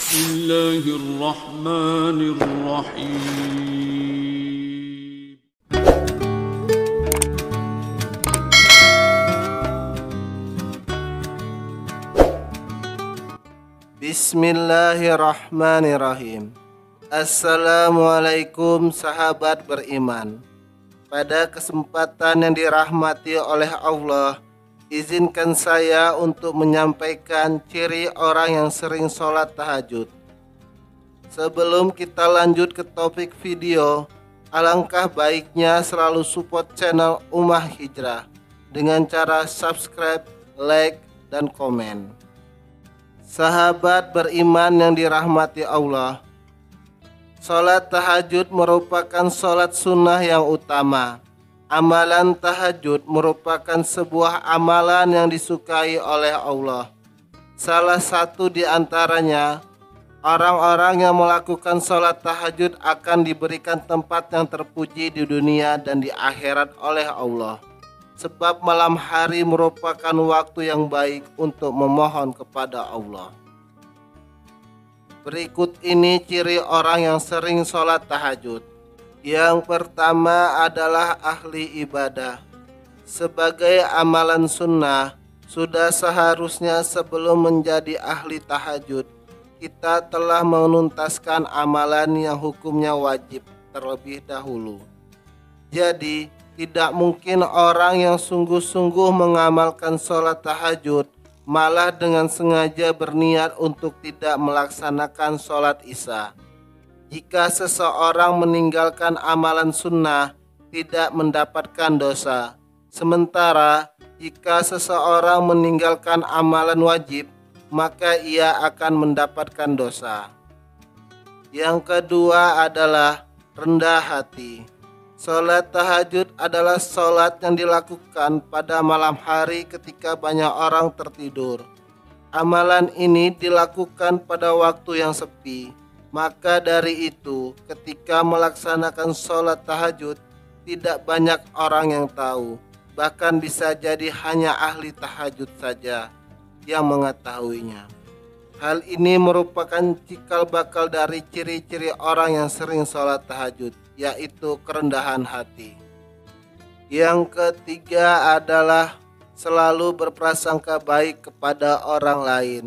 بسم الله الرحمن الرحيم Bismillahirrahmanirrahim. Assalamualaikum sahabat beriman. Pada kesempatan yang dirahmati oleh Allah, izinkan saya untuk menyampaikan ciri orang yang sering sholat tahajud. Sebelum kita lanjut ke topik video, alangkah baiknya selalu support channel Ummah Hijrah dengan cara subscribe, like, dan komen. Sahabat beriman yang dirahmati Allah, sholat tahajud merupakan sholat sunnah yang utama. Amalan tahajud merupakan sebuah amalan yang disukai oleh Allah. Salah satu di antaranya, orang-orang yang melakukan sholat tahajud akan diberikan tempat yang terpuji di dunia dan di akhirat oleh Allah. Sebab malam hari merupakan waktu yang baik untuk memohon kepada Allah. Berikut ini ciri orang yang sering sholat tahajud. Yang pertama adalah ahli ibadah. Sebagai amalan sunnah, sudah seharusnya sebelum menjadi ahli tahajud, kita telah menuntaskan amalan yang hukumnya wajib terlebih dahulu. Jadi, tidak mungkin orang yang sungguh-sungguh mengamalkan sholat tahajud malah dengan sengaja berniat untuk tidak melaksanakan sholat isya. Jika seseorang meninggalkan amalan sunnah, tidak mendapatkan dosa. Sementara jika seseorang meninggalkan amalan wajib, maka ia akan mendapatkan dosa. Yang kedua adalah rendah hati. Sholat tahajud adalah sholat yang dilakukan pada malam hari ketika banyak orang tertidur. Amalan ini dilakukan pada waktu yang sepi. Maka dari itu, ketika melaksanakan sholat tahajud, tidak banyak orang yang tahu. Bahkan bisa jadi hanya ahli tahajud saja yang mengetahuinya. Hal ini merupakan cikal bakal dari ciri-ciri orang yang sering sholat tahajud, yaitu kerendahan hati. Yang ketiga adalah selalu berprasangka baik kepada orang lain.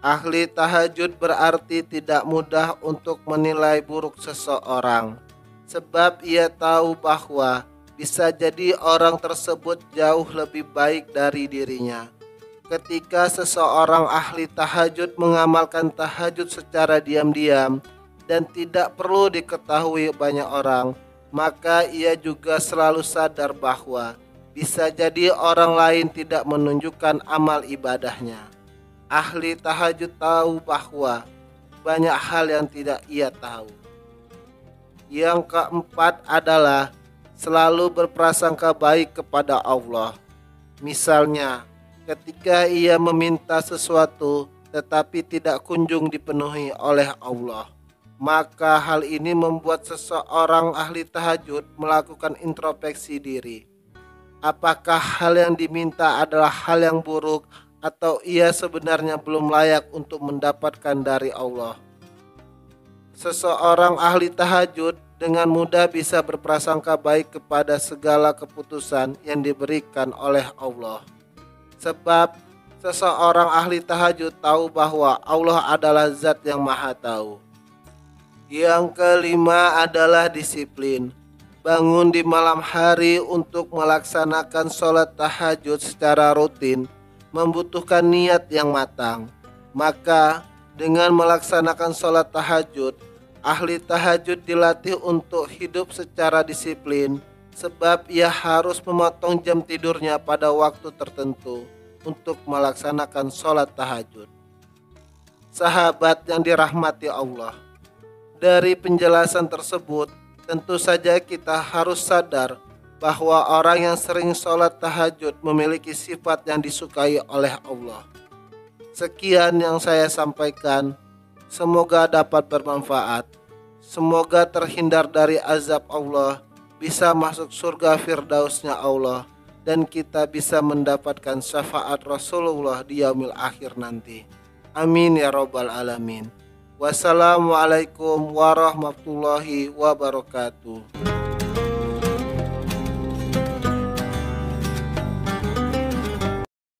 Ahli tahajud berarti tidak mudah untuk menilai buruk seseorang, sebab ia tahu bahwa bisa jadi orang tersebut jauh lebih baik dari dirinya. Ketika seseorang ahli tahajud mengamalkan tahajud secara diam-diam dan tidak perlu diketahui banyak orang, maka ia juga selalu sadar bahwa bisa jadi orang lain tidak menunjukkan amal ibadahnya. Ahli tahajud tahu bahwa banyak hal yang tidak ia tahu. Yang keempat adalah selalu berprasangka baik kepada Allah. Misalnya, ketika ia meminta sesuatu tetapi tidak kunjung dipenuhi oleh Allah, maka hal ini membuat seseorang ahli tahajud melakukan introspeksi diri. Apakah hal yang diminta adalah hal yang buruk atau ia sebenarnya belum layak untuk mendapatkan dari Allah? Seseorang ahli tahajud dengan mudah bisa berprasangka baik kepada segala keputusan yang diberikan oleh Allah. Sebab seseorang ahli tahajud tahu bahwa Allah adalah zat yang maha tahu. Yang kelima adalah disiplin. Bangun di malam hari untuk melaksanakan sholat tahajud secara rutin membutuhkan niat yang matang. Maka dengan melaksanakan sholat tahajud, ahli tahajud dilatih untuk hidup secara disiplin, sebab ia harus memotong jam tidurnya pada waktu tertentu untuk melaksanakan sholat tahajud. Sahabat yang dirahmati Allah, dari penjelasan tersebut tentu saja kita harus sadar bahwa orang yang sering sholat tahajud memiliki sifat yang disukai oleh Allah. Sekian yang saya sampaikan, semoga dapat bermanfaat. Semoga terhindar dari azab Allah, bisa masuk surga firdausnya Allah, dan kita bisa mendapatkan syafaat Rasulullah di yaumil akhir nanti. Amin ya rabbal alamin. Wassalamualaikum warahmatullahi wabarakatuh.